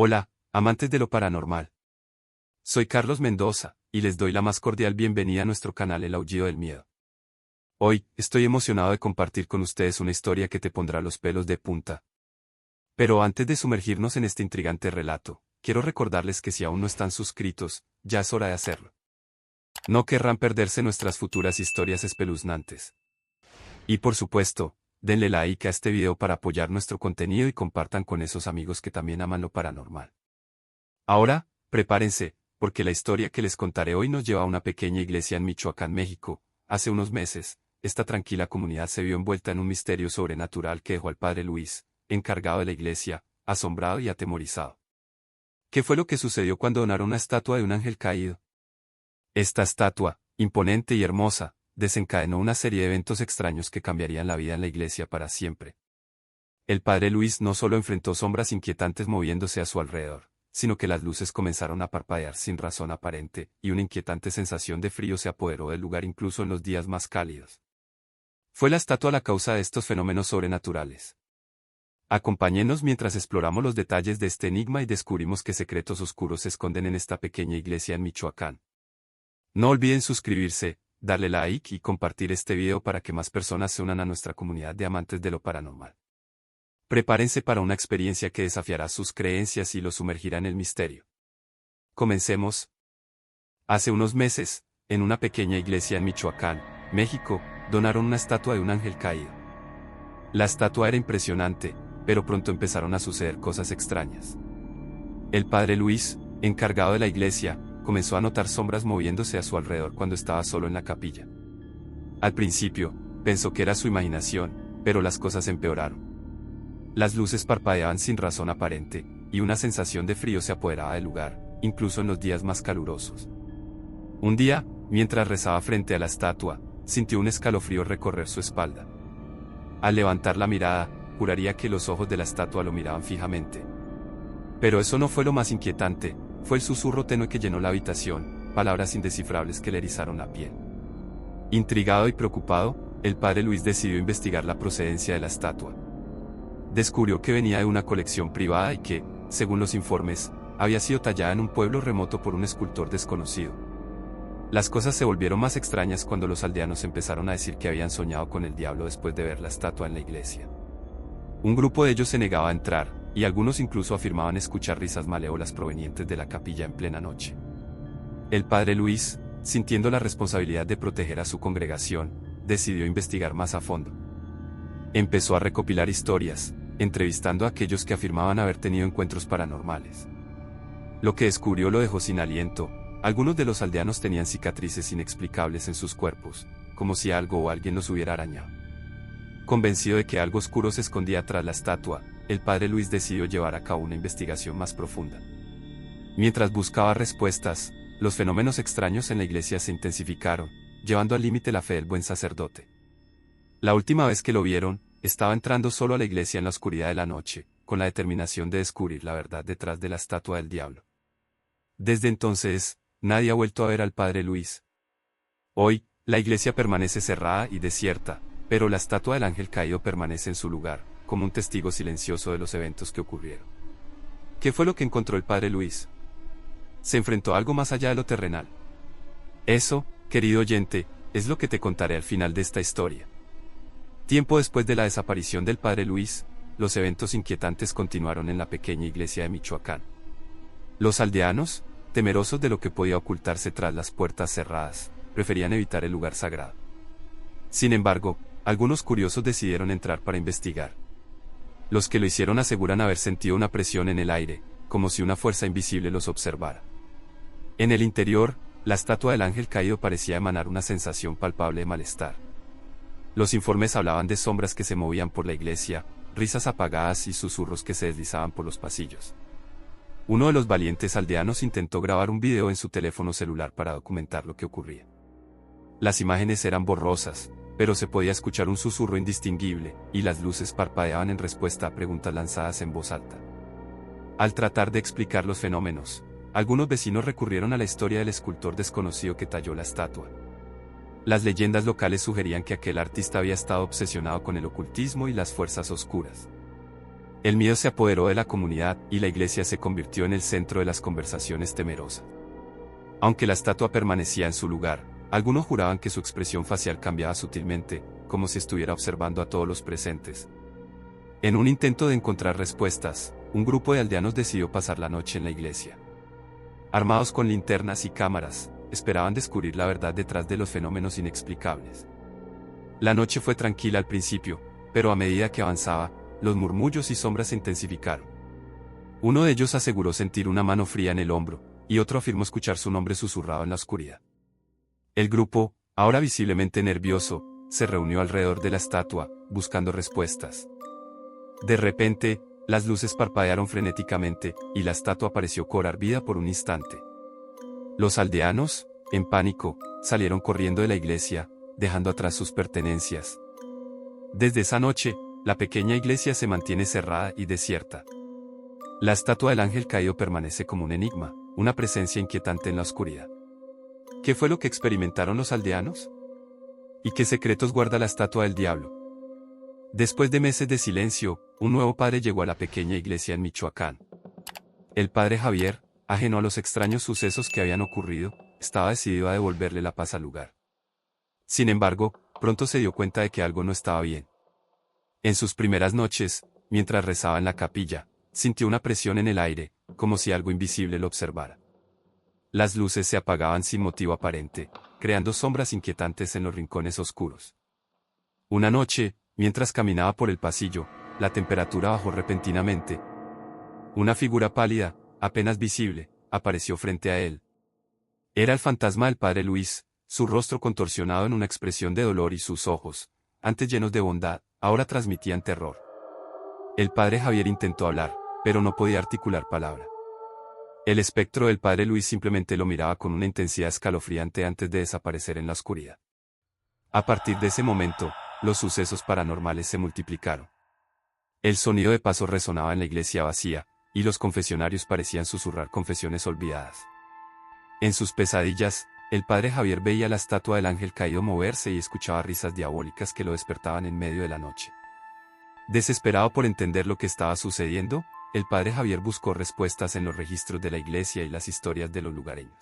Hola, amantes de lo paranormal. Soy Carlos Mendoza, y les doy la más cordial bienvenida a nuestro canal El Aullido del Miedo. Hoy, estoy emocionado de compartir con ustedes una historia que te pondrá los pelos de punta. Pero antes de sumergirnos en este intrigante relato, quiero recordarles que si aún no están suscritos, ya es hora de hacerlo. No querrán perderse nuestras futuras historias espeluznantes. Y por supuesto, denle like a este video para apoyar nuestro contenido y compartan con esos amigos que también aman lo paranormal. Ahora, prepárense, porque la historia que les contaré hoy nos lleva a una pequeña iglesia en Michoacán, México. Hace unos meses, esta tranquila comunidad se vio envuelta en un misterio sobrenatural que dejó al padre Luis, encargado de la iglesia, asombrado y atemorizado. ¿Qué fue lo que sucedió cuando donaron una estatua de un ángel caído? Esta estatua, imponente y hermosa, desencadenó una serie de eventos extraños que cambiarían la vida en la iglesia para siempre. El padre Luis no solo enfrentó sombras inquietantes moviéndose a su alrededor, sino que las luces comenzaron a parpadear sin razón aparente, y una inquietante sensación de frío se apoderó del lugar incluso en los días más cálidos. ¿Fue la estatua la causa de estos fenómenos sobrenaturales? Acompáñenos mientras exploramos los detalles de este enigma y descubrimos qué secretos oscuros se esconden en esta pequeña iglesia en Michoacán. No olviden suscribirse, darle like y compartir este video para que más personas se unan a nuestra comunidad de amantes de lo paranormal. Prepárense para una experiencia que desafiará sus creencias y los sumergirá en el misterio. Comencemos. Hace unos meses, en una pequeña iglesia en Michoacán, México, donaron una estatua de un ángel caído. La estatua era impresionante, pero pronto empezaron a suceder cosas extrañas. El padre Luis, encargado de la iglesia, comenzó a notar sombras moviéndose a su alrededor cuando estaba solo en la capilla. Al principio, pensó que era su imaginación, pero las cosas empeoraron. Las luces parpadeaban sin razón aparente, y una sensación de frío se apoderaba del lugar, incluso en los días más calurosos. Un día, mientras rezaba frente a la estatua, sintió un escalofrío recorrer su espalda. Al levantar la mirada, juraría que los ojos de la estatua lo miraban fijamente. Pero eso no fue lo más inquietante, fue el susurro tenue que llenó la habitación, palabras indescifrables que le erizaron la piel. Intrigado y preocupado, el padre Luis decidió investigar la procedencia de la estatua. Descubrió que venía de una colección privada y que, según los informes, había sido tallada en un pueblo remoto por un escultor desconocido. Las cosas se volvieron más extrañas cuando los aldeanos empezaron a decir que habían soñado con el diablo después de ver la estatua en la iglesia. Un grupo de ellos se negaba a entrar, y algunos incluso afirmaban escuchar risas malévolas provenientes de la capilla en plena noche. El padre Luis, sintiendo la responsabilidad de proteger a su congregación, decidió investigar más a fondo. Empezó a recopilar historias, entrevistando a aquellos que afirmaban haber tenido encuentros paranormales. Lo que descubrió lo dejó sin aliento. Algunos de los aldeanos tenían cicatrices inexplicables en sus cuerpos, como si algo o alguien los hubiera arañado. Convencido de que algo oscuro se escondía tras la estatua, el padre Luis decidió llevar a cabo una investigación más profunda. Mientras buscaba respuestas, los fenómenos extraños en la iglesia se intensificaron, llevando al límite la fe del buen sacerdote. La última vez que lo vieron, estaba entrando solo a la iglesia en la oscuridad de la noche, con la determinación de descubrir la verdad detrás de la estatua del diablo. Desde entonces, nadie ha vuelto a ver al padre Luis. Hoy, la iglesia permanece cerrada y desierta, pero la estatua del ángel caído permanece en su lugar, como un testigo silencioso de los eventos que ocurrieron. ¿Qué fue lo que encontró el padre Luis? ¿Se enfrentó a algo más allá de lo terrenal? Eso, querido oyente, es lo que te contaré al final de esta historia. Tiempo después de la desaparición del padre Luis, los eventos inquietantes continuaron en la pequeña iglesia de Michoacán. Los aldeanos, temerosos de lo que podía ocultarse tras las puertas cerradas, preferían evitar el lugar sagrado. Sin embargo, algunos curiosos decidieron entrar para investigar. Los que lo hicieron aseguran haber sentido una presión en el aire, como si una fuerza invisible los observara. En el interior, la estatua del ángel caído parecía emanar una sensación palpable de malestar. Los informes hablaban de sombras que se movían por la iglesia, risas apagadas y susurros que se deslizaban por los pasillos. Uno de los valientes aldeanos intentó grabar un video en su teléfono celular para documentar lo que ocurría. Las imágenes eran borrosas, pero se podía escuchar un susurro indistinguible, y las luces parpadeaban en respuesta a preguntas lanzadas en voz alta. Al tratar de explicar los fenómenos, algunos vecinos recurrieron a la historia del escultor desconocido que talló la estatua. Las leyendas locales sugerían que aquel artista había estado obsesionado con el ocultismo y las fuerzas oscuras. El miedo se apoderó de la comunidad y la iglesia se convirtió en el centro de las conversaciones temerosas. Aunque la estatua permanecía en su lugar, algunos juraban que su expresión facial cambiaba sutilmente, como si estuviera observando a todos los presentes. En un intento de encontrar respuestas, un grupo de aldeanos decidió pasar la noche en la iglesia. Armados con linternas y cámaras, esperaban descubrir la verdad detrás de los fenómenos inexplicables. La noche fue tranquila al principio, pero a medida que avanzaba, los murmullos y sombras se intensificaron. Uno de ellos aseguró sentir una mano fría en el hombro, y otro afirmó escuchar su nombre susurrado en la oscuridad. El grupo, ahora visiblemente nervioso, se reunió alrededor de la estatua, buscando respuestas. De repente, las luces parpadearon frenéticamente, y la estatua pareció cobrar vida por un instante. Los aldeanos, en pánico, salieron corriendo de la iglesia, dejando atrás sus pertenencias. Desde esa noche, la pequeña iglesia se mantiene cerrada y desierta. La estatua del ángel caído permanece como un enigma, una presencia inquietante en la oscuridad. ¿Qué fue lo que experimentaron los aldeanos? ¿Y qué secretos guarda la estatua del diablo? Después de meses de silencio, un nuevo padre llegó a la pequeña iglesia en Michoacán. El padre Javier, ajeno a los extraños sucesos que habían ocurrido, estaba decidido a devolverle la paz al lugar. Sin embargo, pronto se dio cuenta de que algo no estaba bien. En sus primeras noches, mientras rezaba en la capilla, sintió una presión en el aire, como si algo invisible lo observara. Las luces se apagaban sin motivo aparente, creando sombras inquietantes en los rincones oscuros. Una noche, mientras caminaba por el pasillo, la temperatura bajó repentinamente. Una figura pálida, apenas visible, apareció frente a él. Era el fantasma del padre Luis, su rostro contorsionado en una expresión de dolor y sus ojos, antes llenos de bondad, ahora transmitían terror. El padre Javier intentó hablar, pero no podía articular palabra. El espectro del padre Luis simplemente lo miraba con una intensidad escalofriante antes de desaparecer en la oscuridad. A partir de ese momento, los sucesos paranormales se multiplicaron. El sonido de pasos resonaba en la iglesia vacía, y los confesionarios parecían susurrar confesiones olvidadas. En sus pesadillas, el padre Javier veía la estatua del ángel caído moverse y escuchaba risas diabólicas que lo despertaban en medio de la noche. Desesperado por entender lo que estaba sucediendo, el padre Javier buscó respuestas en los registros de la iglesia y las historias de los lugareños.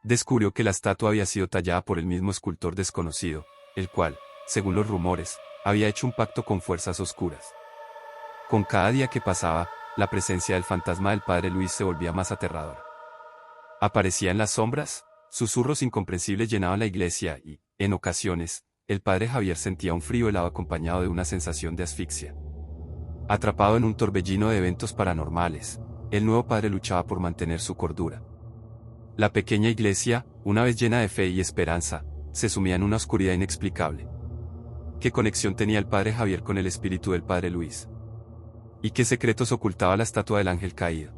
Descubrió que la estatua había sido tallada por el mismo escultor desconocido, el cual, según los rumores, había hecho un pacto con fuerzas oscuras. Con cada día que pasaba, la presencia del fantasma del padre Luis se volvía más aterradora. Aparecía en las sombras, susurros incomprensibles llenaban la iglesia y, en ocasiones, el padre Javier sentía un frío helado acompañado de una sensación de asfixia. Atrapado en un torbellino de eventos paranormales, el nuevo padre luchaba por mantener su cordura. La pequeña iglesia, una vez llena de fe y esperanza, se sumía en una oscuridad inexplicable. ¿Qué conexión tenía el padre Javier con el espíritu del padre Luis? ¿Y qué secretos ocultaba la estatua del ángel caído?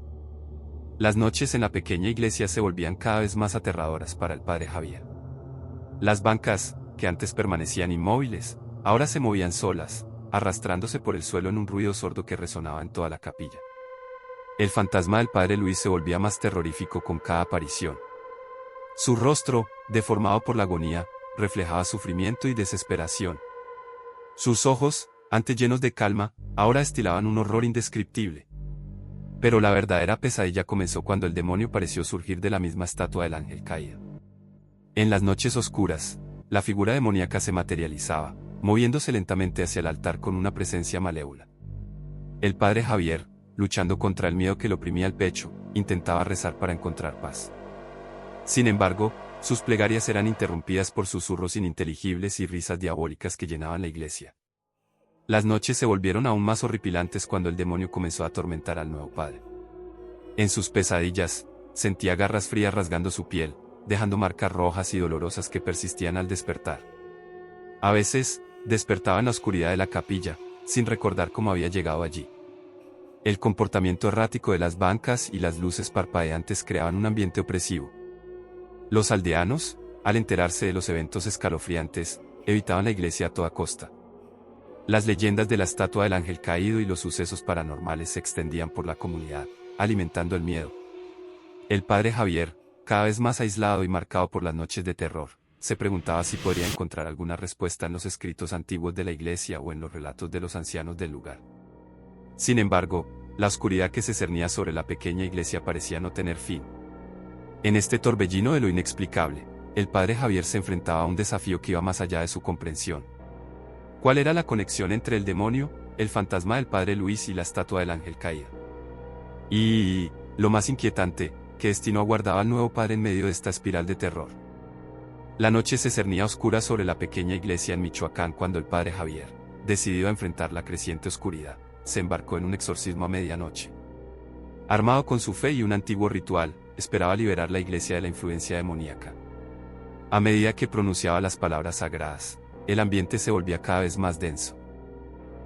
Las noches en la pequeña iglesia se volvían cada vez más aterradoras para el padre Javier. Las bancas, que antes permanecían inmóviles, ahora se movían solas, arrastrándose por el suelo en un ruido sordo que resonaba en toda la capilla. El fantasma del padre Luis se volvía más terrorífico con cada aparición. Su rostro, deformado por la agonía, reflejaba sufrimiento y desesperación. Sus ojos, antes llenos de calma, ahora destilaban un horror indescriptible. Pero la verdadera pesadilla comenzó cuando el demonio pareció surgir de la misma estatua del ángel caído. En las noches oscuras, la figura demoníaca se materializaba, moviéndose lentamente hacia el altar con una presencia malévola. El padre Javier, luchando contra el miedo que le oprimía el pecho, intentaba rezar para encontrar paz. Sin embargo, sus plegarias eran interrumpidas por susurros ininteligibles y risas diabólicas que llenaban la iglesia. Las noches se volvieron aún más horripilantes cuando el demonio comenzó a atormentar al nuevo padre. En sus pesadillas, sentía garras frías rasgando su piel, dejando marcas rojas y dolorosas que persistían al despertar. A veces, despertaba en la oscuridad de la capilla, sin recordar cómo había llegado allí. El comportamiento errático de las bancas y las luces parpadeantes creaban un ambiente opresivo. Los aldeanos, al enterarse de los eventos escalofriantes, evitaban la iglesia a toda costa. Las leyendas de la estatua del ángel caído y los sucesos paranormales se extendían por la comunidad, alimentando el miedo. El padre Javier, cada vez más aislado y marcado por las noches de terror, se preguntaba si podría encontrar alguna respuesta en los escritos antiguos de la iglesia o en los relatos de los ancianos del lugar. Sin embargo, la oscuridad que se cernía sobre la pequeña iglesia parecía no tener fin. En este torbellino de lo inexplicable, el padre Javier se enfrentaba a un desafío que iba más allá de su comprensión. ¿Cuál era la conexión entre el demonio, el fantasma del padre Luis y la estatua del ángel caído? Y, lo más inquietante, ¿qué destino aguardaba al nuevo padre en medio de esta espiral de terror? La noche se cernía oscura sobre la pequeña iglesia en Michoacán cuando el padre Javier, decidido a enfrentar la creciente oscuridad, se embarcó en un exorcismo a medianoche. Armado con su fe y un antiguo ritual, esperaba liberar la iglesia de la influencia demoníaca. A medida que pronunciaba las palabras sagradas, el ambiente se volvía cada vez más denso.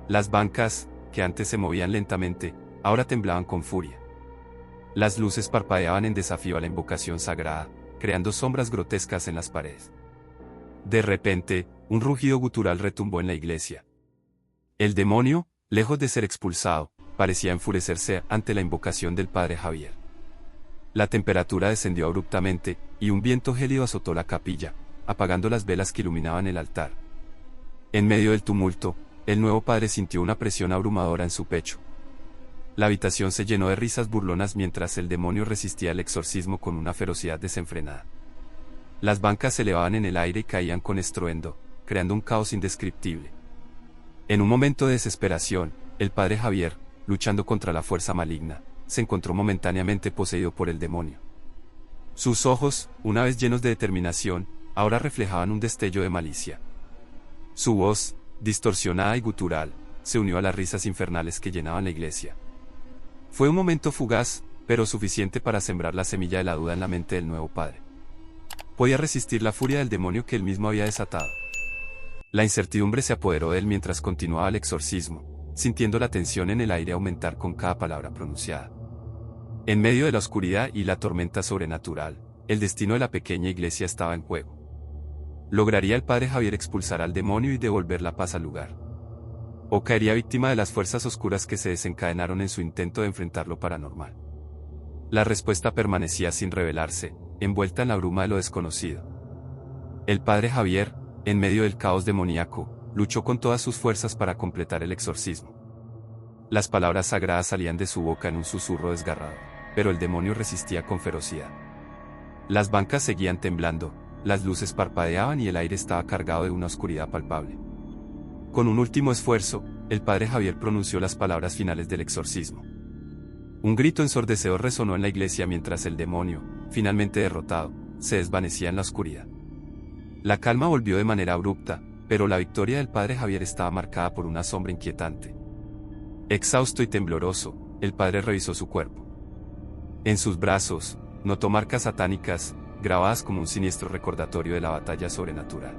Las bancas, que antes se movían lentamente, ahora temblaban con furia. Las luces parpadeaban en desafío a la invocación sagrada, creando sombras grotescas en las paredes. De repente, un rugido gutural retumbó en la iglesia. El demonio, lejos de ser expulsado, parecía enfurecerse ante la invocación del padre Javier. La temperatura descendió abruptamente, y un viento gélido azotó la capilla, apagando las velas que iluminaban el altar. En medio del tumulto, el nuevo padre sintió una presión abrumadora en su pecho. La habitación se llenó de risas burlonas mientras el demonio resistía el exorcismo con una ferocidad desenfrenada. Las bancas se elevaban en el aire y caían con estruendo, creando un caos indescriptible. En un momento de desesperación, el padre Javier, luchando contra la fuerza maligna, se encontró momentáneamente poseído por el demonio. Sus ojos, una vez llenos de determinación, ahora reflejaban un destello de malicia. Su voz, distorsionada y gutural, se unió a las risas infernales que llenaban la iglesia. Fue un momento fugaz, pero suficiente para sembrar la semilla de la duda en la mente del nuevo padre. Podía resistir la furia del demonio que él mismo había desatado. La incertidumbre se apoderó de él mientras continuaba el exorcismo, sintiendo la tensión en el aire aumentar con cada palabra pronunciada. En medio de la oscuridad y la tormenta sobrenatural, el destino de la pequeña iglesia estaba en juego. ¿Lograría el padre Javier expulsar al demonio y devolver la paz al lugar? ¿O caería víctima de las fuerzas oscuras que se desencadenaron en su intento de enfrentar lo paranormal? La respuesta permanecía sin revelarse, envuelta en la bruma de lo desconocido. El padre Javier, en medio del caos demoníaco, luchó con todas sus fuerzas para completar el exorcismo. Las palabras sagradas salían de su boca en un susurro desgarrador, pero el demonio resistía con ferocidad. Las bancas seguían temblando, las luces parpadeaban y el aire estaba cargado de una oscuridad palpable. Con un último esfuerzo, el padre Javier pronunció las palabras finales del exorcismo. Un grito ensordecedor resonó en la iglesia mientras el demonio, finalmente derrotado, se desvanecía en la oscuridad. La calma volvió de manera abrupta, pero la victoria del padre Javier estaba marcada por una sombra inquietante. Exhausto y tembloroso, el padre revisó su cuerpo. En sus brazos, notó marcas satánicas, grabadas como un siniestro recordatorio de la batalla sobrenatural.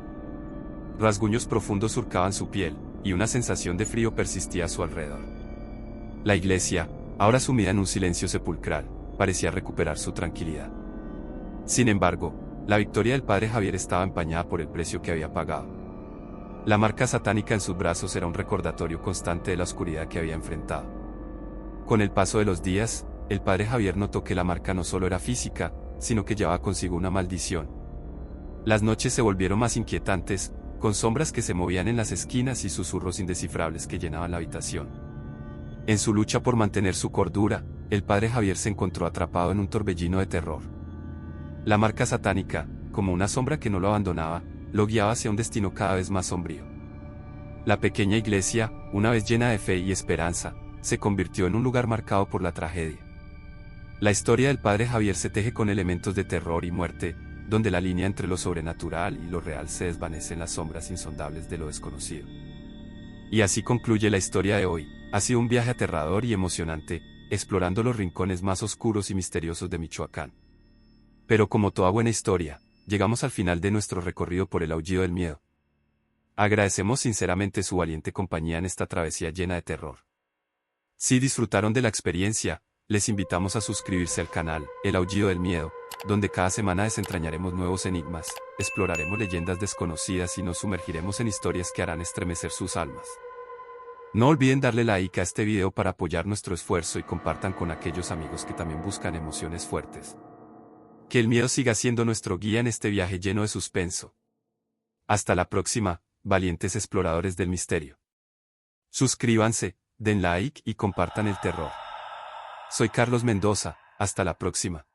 Rasguños profundos surcaban su piel, y una sensación de frío persistía a su alrededor. La iglesia, ahora sumida en un silencio sepulcral, parecía recuperar su tranquilidad. Sin embargo, la victoria del padre Javier estaba empañada por el precio que había pagado. La marca satánica en sus brazos era un recordatorio constante de la oscuridad que había enfrentado. Con el paso de los días, el padre Javier notó que la marca no solo era física, sino que llevaba consigo una maldición. Las noches se volvieron más inquietantes, con sombras que se movían en las esquinas y susurros indescifrables que llenaban la habitación. En su lucha por mantener su cordura, el padre Javier se encontró atrapado en un torbellino de terror. La marca satánica, como una sombra que no lo abandonaba, lo guiaba hacia un destino cada vez más sombrío. La pequeña iglesia, una vez llena de fe y esperanza, se convirtió en un lugar marcado por la tragedia. La historia del padre Javier se teje con elementos de terror y muerte, donde la línea entre lo sobrenatural y lo real se desvanece en las sombras insondables de lo desconocido. Y así concluye la historia de hoy. Ha sido un viaje aterrador y emocionante, explorando los rincones más oscuros y misteriosos de Michoacán. Pero como toda buena historia, llegamos al final de nuestro recorrido por el Aullido del Miedo. Agradecemos sinceramente su valiente compañía en esta travesía llena de terror. Si disfrutaron de la experiencia, les invitamos a suscribirse al canal, El Aullido del Miedo, donde cada semana desentrañaremos nuevos enigmas, exploraremos leyendas desconocidas y nos sumergiremos en historias que harán estremecer sus almas. No olviden darle like a este video para apoyar nuestro esfuerzo y compartan con aquellos amigos que también buscan emociones fuertes. Que el miedo siga siendo nuestro guía en este viaje lleno de suspenso. Hasta la próxima, valientes exploradores del misterio. Suscríbanse, Den like y compartan el terror. Soy Carlos Mendoza, hasta la próxima.